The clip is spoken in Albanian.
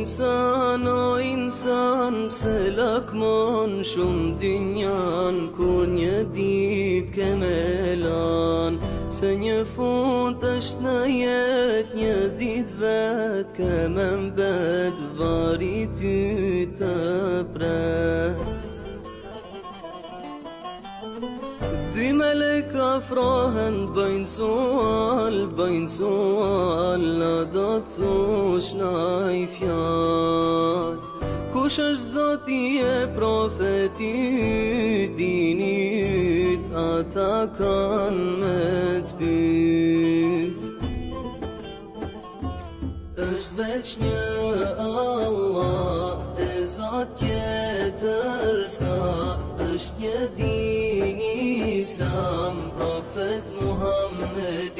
insan, pse lakmon shumë dynjan, kur një dit ke me lan. Se një fund është në jet, një dit vet ke me mbet, vari ty të pret. Dy meleka afrohen, bëjnë sual, na do thush naj fjall. Kush është Zoti e profeti yt, dini yt, ata kanë me t'pyt. Është veç një Allah, e Zot tjetër s'ka, është një din Islam, profet Muhammed